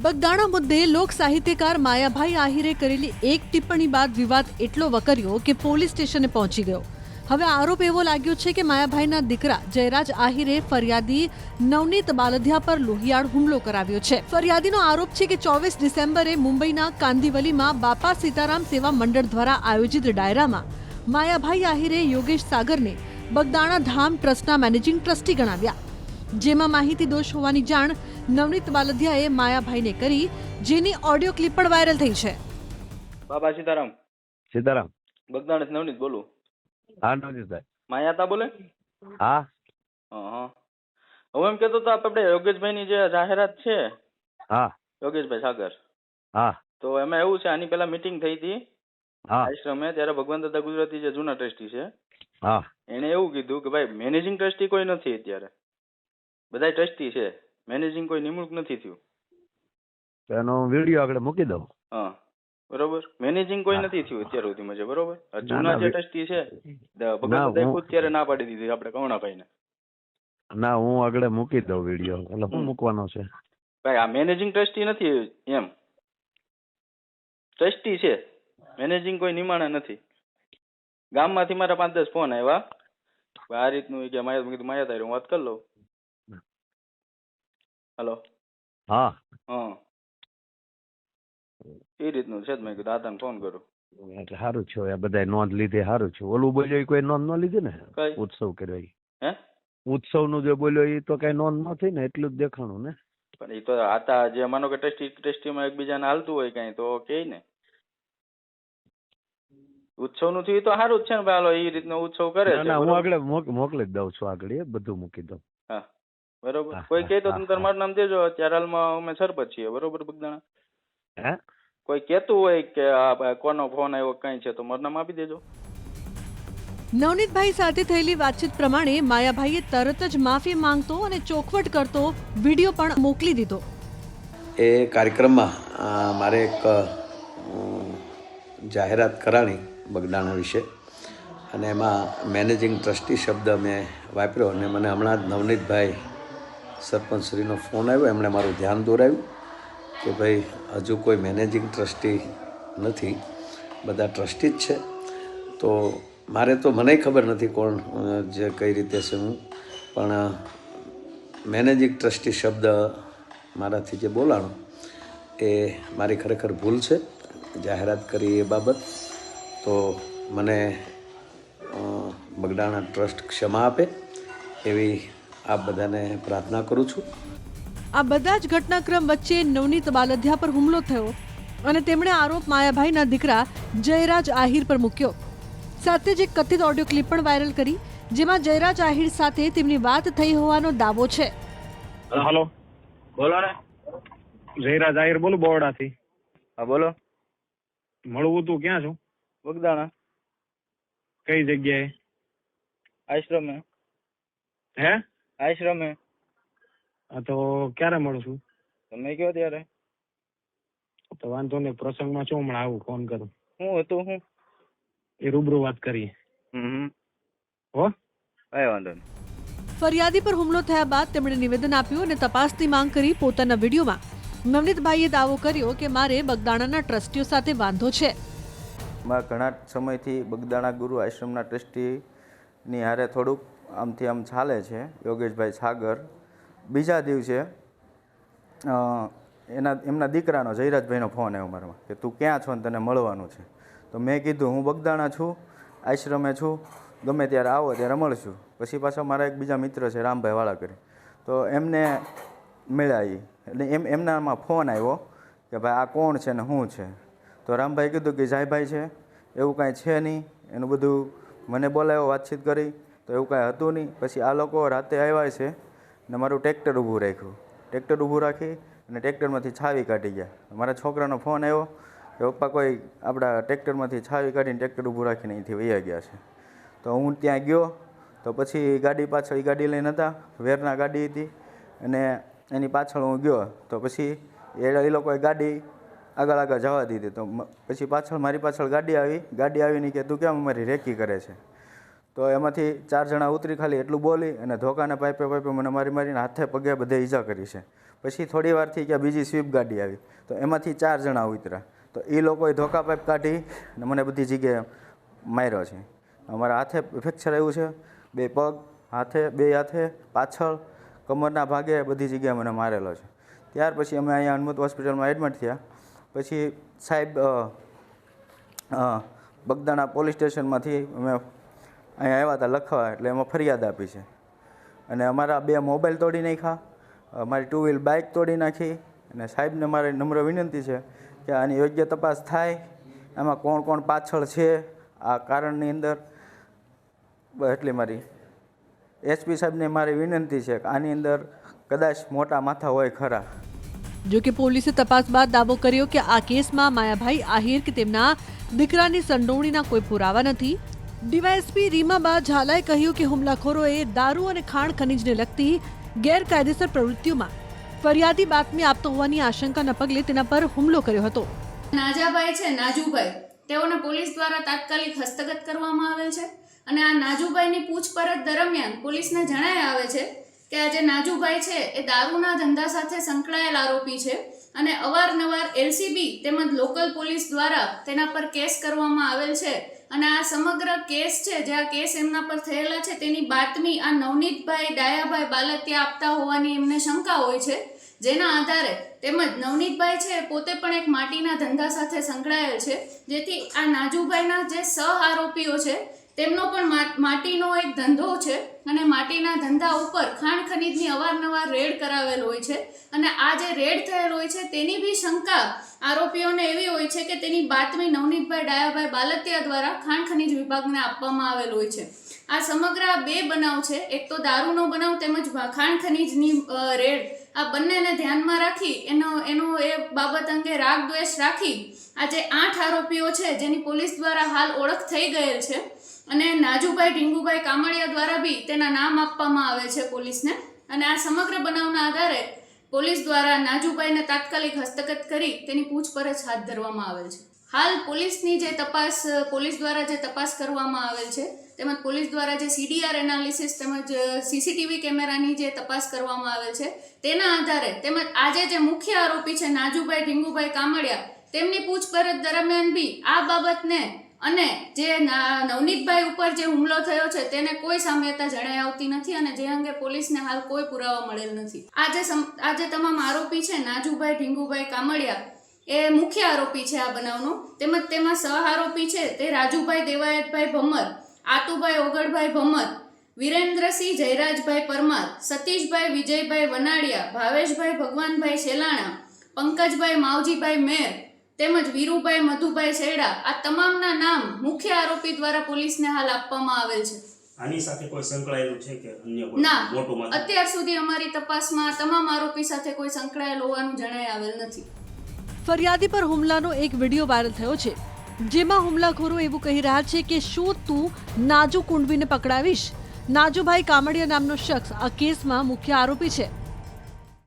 બગદાણા મુદ્દે લોક સાહિત્યકાર માયાભાઈ આહિરે કરેલી એક ટિપ્પણી બાદ વિવાદ એટલો વકર્યો કે પોલીસ સ્ટેશને પહોંચી ગયો. હવે આરોપ એવો લાગ્યો છે કે માયાભાઈના દીકરા જયરાજ આહિરે ફરિયાદી નવનીત બાલધિયા પર લોહિયાળ હુમલો કરાવ્યો છે. ફરિયાદીનો આરોપ છે કે 24 ડિસેમ્બરે મુંબઈના કાંદિવલીમાં બાપા સીતારામ સેવા મંડળ દ્વારા આયોજિત ડાયરામાં માયાભાઈ આહિરે યોગેશ સાગરને બગદાણા ધામ ટ્રસ્ટના મેનેજિંગ ટ્રસ્ટી ગણાવ્યા, જેમાં માહિતી દોષ હોવાની જાણ નવનીત બાલધિયાએ માયાભાઈને કરી, જેની ઓડિયો ક્લિપ પણ વાયરલ થઈ છે. બાબા સીતારામ સીતારામ. બગદાણા નવનીત બોલું. હા નવનીતભાઈ. માયાતા બોલે? હા હા. હું એમ કહેતો તો આપણે યોગેશભાઈની જે જાહેરાત છે, હા યોગેશભાઈ સાગર, હા તો એમાં એવું છે, આની પહેલા મીટિંગ થઈ હતી હા આશ્રમે, ત્યારે ભગવાન દાદા ગુજરાતી જે જૂના ટ્રસ્ટી છે હા એને એવું કીધું કે ભાઈ મેનેજિંગ ટ્રસ્ટી કોઈ નથી અત્યારે, બધા ટ્રસ્ટી છે, મેનેજિંગ કોઈ નિમણૂક નથી થયું. તો એનો વિડીયો આગળ મૂકી દઉં. હા બરોબર, મેનેજિંગ કોઈ નથી થયું અત્યાર સુધીમાં છે, બરોબર. જૂના જે ટ્રસ્ટી છે ભગવાન દાદા ખુદ ત્યારે ના પાડી દીધી આપણે કવણાભાઈને. ના, હું આગળ મૂકી દઉં વિડીયો. એટલે શું મૂકવાનો છે? ભાઈ આ મેનેજિંગ ટ્રસ્ટી નથી, એમ ટ્રસ્ટી છે, મેનેજિંગ કોઈ નિમાણા નથી. ગામમાંથી મારા 5-10 ફોન આવ્યા આ રીતનું કે માયા, કીધું માયા તારી હું વાત કરી લઉં. હલો. હા હા એ રીતનું છે, મેં કીધું દાદાને ફોન કરું. એટલે સારું છે, આ બધા નોંધ લીધી, સારું છે. ઓલું બોલ્યો એ કોઈ નોંધ ન લીધી ને? કઈ ઉત્સવ કર્યો એ, હે ઉત્સવ નું જે બોલ્યો એ તો કઈ નોંધ ન થઈ ને, એટલું જ દેખાણું ને. પણ એ તો આતા જે માનો કે ટ્રસ્ટીમાં એકબીજાને હાલતું હોય કઈ તો કે ને ઉત્સવ નું થયું તો સારું જ છે ને ભાઈ, હાલો એ રીતનો ઉત્સવ કરે છે. ના, હું બરોબર? આગળ મોકલી જ દઉં છું, આગળ એ બધું મૂકી દઉં. હા બરોબર. હા, કોઈ કહે તો હા, તમે તારું મારું નામ દેજો. અત્યારે હાલમાં અમે સરપંચ છીએ, બરોબર, બગદાણા. હે? કોઈ કહેતું હોય કે આ કોનો ફોન આવ્યો કઈ છે તો મારું નામ આપી દેજો. નવનીતભાઈ સાથે થયેલી વાતચીત પ્રમાણે માયાભાઈએ તરત જ માફી માંગતો અને ચોખવટ કરતો વિડીયો પણ મોકલી દીધો. એ કાર્યક્રમમાં મારે એક જાહેરાત કરાણી બગદાણા વિશે, અને એમાં મેનેજિંગ ટ્રસ્ટી શબ્દ મેં વાપર્યો, અને મને હમણાં જ નવનીતભાઈ સરપંચશ્રીનો ફોન આવ્યો. એમણે મારું ધ્યાન દોરાવ્યું કે ભાઈ હજુ કોઈ મેનેજિંગ ટ્રસ્ટી નથી, બધા ટ્રસ્ટી જ છે. તો મારે તો મને ખબર નથી કોણ જે કઈ રીતે છે હું, પણ મેનેજિંગ ટ્રસ્ટી શબ્દ મારાથી જે બોલાણો એ મારી ખરેખર ભૂલ છે. જાહેરાત કરી એ બાબત તો મને બગદાણા ટ્રસ્ટ ક્ષમા આપે એવી આપ બધાને પ્રાર્થના કરું છું. આ બધા જ ઘટનાક્રમ વચ્ચે નવનીત બાલધિયા પર હુમલો થયો અને તેમણે આરોપ માયાભાઈના દીકરા જયરાજ આહિર પર મૂક્યો. સાથે જ એક કથિત ઓડિયો ક્લિપ પણ વાયરલ કરી, જેમાં જયરાજ આહિર સાથે તેમની વાત થઈ હોવાનો દાવો છે. હલો, બોલો ને. જયરાજ આહિર બોલું, બોરડાથી. હા બોલો. મળવું તું ક્યાં છું? બગદાણા કઈ જગ્યાએ? આશ્રમે. હે? આશ્રમે. હા, તો ક્યારે મળું છું? તમે કયો ત્યારે. તો વાંધો નહીં, પ્રસંગમાં છું, હમણાં આવું, ફોન કરું. હું હતું હું એ રૂબરૂ વાત કરીએ. હો, કઈ વાંધો નહીં. ફરિયાદી પર હુમલો થયા બાદ તેમણે નિવેદન આપ્યું અને તપાસની માંગ કરી. પોતાના વિડીયોમાં નવનીતભાઈએ દાવો કર્યો કે મારે બગદાણાના ટ્રસ્ટીઓ સાથે વાંધો છે. ઘણા સમયથી બગદાણા ગુરુ આશ્રમના ટ્રસ્ટીની હારે થોડુંક આમથી આમ ચાલે છે. યોગેશભાઈ સાગર બીજા દિવસે એમના દીકરાનો જયરાજભાઈનો ફોન આવ્યો મારામાં કે તું ક્યાં છો ને તને મળવાનું છે. તો મેં કીધું હું બગદાણા છું, આશ્રમે છું, ગમે ત્યારે આવો ત્યારે મળશું. પછી પાછા મારા એક બીજા મિત્ર છે રામભાઈ વાળા કરી, તો એમને મળ્યા. એટલે એમનામાં ફોન આવ્યો કે ભાઈ આ કોણ છે ને શું છે. તો રામભાઈ કીધું કે જયભાઈ છે, એવું કાંઈ છે નહીં. એનું બધું મને બોલાવ્યો, વાતચીત કરી, તો એવું કાંઈ હતું નહીં. પછી આ લોકો રાતે આવ્યા છે ને મારું ટ્રેક્ટર ઊભું રાખ્યું. ટ્રેક્ટર ઊભું રાખી અને ટ્રેક્ટરમાંથી છાવી કાઢી ગયા. મારા છોકરાનો ફોન આવ્યો કે પપ્પા કોઈ આપણા ટ્રેક્ટરમાંથી છાવી કાઢીને ટ્રેક્ટર ઊભું રાખીને અહીંથી વહી ગયા છે. તો હું ત્યાં ગયો, તો પછી ગાડી પાછળ, ગાડી લઈને હતા, વેરના ગાડી હતી, અને એની પાછળ હું ગયો. તો પછી એ લોકોએ ગાડી આગળ જવા દીધી. તો પછી પાછળ મારી પાછળ ગાડી આવીને કે તું કેમ અમારી રેકી કરે છે. તો એમાંથી 4 જણા ઉતરી ખાલી એટલું બોલી અને ધોકાના પાઇપે મને મારીને હાથે પગે બધે ઈજા કરી છે. પછી થોડી વારથી કે બીજી સ્વિફ્ટ ગાડી આવી, તો એમાંથી 4 જણા ઉતર્યા. તો એ લોકોએ ધોકા પાઇપ કાઢી અને મને બધી જગ્યાએ માર્યો છે. અમારા હાથે ફ્રેક્ચર આવ્યું છે, 2 પગ, બે હાથે, પાછળ, કમરના ભાગે બધી જગ્યાએ મને મારેલો છે. ત્યાર પછી અમે અહીંયા હનુમત હોસ્પિટલમાં એડમિટ થયા. પછી સાહેબ બગદાણા પોલીસ સ્ટેશનમાંથી અમે અહીંયા આવ્યા હતા લખવા, એટલે એમાં ફરિયાદ આપી છે. અને અમારા 2 મોબાઈલ તોડી નાખ્યા, મારી 2 વ્હીલ બાઇક તોડી નાખી. અને સાહેબને મારી નમ્ર વિનંતી છે કે આની યોગ્ય તપાસ થાય, આમાં કોણ કોણ પાછળ છે આ કારણની અંદર. એટલી મારી એસપી સાહેબને મારી વિનંતી છે કે આની અંદર કદાચ મોટા માથા હોય ખરા. જો કે પોલીસે તપાસ બાદ દાવો કર્યો કે આ કેસમાં માયાભાઈ આહિર કે તેમના દીકરાની સંડોવણીના કોઈ પુરાવા નથી. ડીવાયએસપી રીમાબા ઝાલાએ કહ્યું કે હુમલાખોરોએ દારૂ અને ખાણ ખનીજને લગતી ગેરકાયદેસર પ્રવૃત્તિઓમાં ફરિયાદી બાતમી આપતો હોવાની આશંકાના પગલે તેના પર હુમલો કર્યો હતો. નાજાભાઈ છે, નાજુભાઈ, તેઓને પોલીસ દ્વારા તાત્કાલિક હસ્તગત કરવામાં આવેલ છે. અને આ નાજુભાઈની પૂછપરછ દરમિયાન પોલીસને જણાય આવે છે કે આ જે નાજુભાઈ છે એ દારૂના ધંધા સાથે સંકળાયેલ આરોપી છે અને અવારનવાર એલસીબી તેમજ લોકલ પોલીસ દ્વારા તેના પર કેસ કરવામાં આવેલ છે. અને આ સમગ્ર કેસ છે, જે આ કેસ એમના પર થયેલા છે તેની બાતમી આ નવનીતભાઈ ડાયાભાઈ બાલતિયા આપતા હોવાની એમને શંકા હોય છે. જેના આધારે તેમજ નવનીતભાઈ છે પોતે પણ એક માટીના ધંધા સાથે સંકળાયેલ છે, જેથી આ નાજુભાઈના જે સહ આરોપીઓ છે તેમનો પણ માટીનો એક ધંધો છે અને માટીના ધંધા ઉપર ખાણ ખનીજની અવારનવાર રેડ કરાવેલ હોય છે. અને આ જે રેડ થયેલ હોય છે તેની બી શંકા આરોપીઓને એવી હોય છે કે તેની બાતમી નવનીતભાઈ ડાયાભાઈ બાલતિયા દ્વારા ખાણ ખનીજ વિભાગને આપવામાં આવેલ હોય છે. આ સમગ્ર 2 બનાવ છે, એક તો દારૂનો બનાવ તેમજ ખાણ ખનીજની રેડ, આ બંનેને ધ્યાનમાં રાખી એનો એ બાબત અંગે રાગ દ્વેષ રાખી આ જે 8 આરોપીઓ છે જેની પોલીસ દ્વારા હાલ ઓળખ થઈ ગયેલ છે અને નાજુભાઈ ઢીંગુભાઈ કામડિયા દ્વારા બી તેના નામ આપવામાં આવે છે પોલીસને. અને આ સમગ્ર બનાવના આધારે પોલીસ દ્વારા નાજુભાઈને તાત્કાલિક હસ્તગત કરી તેની પૂછપરછ હાથ ધરવામાં આવેલ છે. હાલ પોલીસની જે તપાસ પોલીસ દ્વારા જે તપાસ કરવામાં આવેલ છે તેમજ પોલીસ દ્વારા જે CDR એનાલિસિસ તેમજ CCTV કેમેરાની જે તપાસ કરવામાં આવેલ છે તેના આધારે તેમજ આજે જે મુખ્ય આરોપી છે નાજુભાઈ ઢીંગુભાઈ કામડિયા તેમની પૂછપરછ દરમિયાન બી આ બાબતને અને જે નવનીતભાઈ ઉપર જે હુમલો થયો છે તેને કોઈ સામ્યતા જણાઈ આવતી નથી અને જે અંગે પોલીસને હાલ કોઈ પુરાવા મળેલ નથી. આ જે તમામ આરોપી છે નાજુભાઈ ઢીંગુભાઈ કામડિયા એ મુખ્ય આરોપી છે આ બનાવનો, તેમજ તેમાં સહ આરોપી છે તે રાજુભાઈ દેવાયતભાઈ ભમર, આતુભાઈ ઓગળભાઈ ભમર, વિરેન્દ્રસિંહ જયરાજભાઈ પરમાર, સતીશભાઈ વિજયભાઈ વનાડિયા, ભાવેશભાઈ ભગવાનભાઈ શેલાણા, પંકજભાઈ માવજીભાઈ મેર તેમજ વીરુભાઈ મધુભાઈ શેડા, આ તમામના નામ મુખ્ય આરોપી દ્વારા પોલીસને હાલ આપવામાં આવેલ છે. આની સાથે કોઈ સંકળાયેલું છે કે અન્ય કોઈ ના, મોટું માથું? અત્યાર સુધી અમારી તપાસમાં તમામ આરોપી સાથે કોઈ સંકળાયેલ હોવાનું જણાઈ આવેલ નથી. ફરિયાદી પર હુમલાનો એક વિડીયો વાયરલ થયો છે, જેમાં હુમલાખોરો એવું કહી રહ્યા છે કે શું તું નાજુ કુંડવીને પકડાવીશ. નાજુભાઈ કામડિયા નામનો શખ્સ આ કેસમાં મુખ્ય આરોપી છે.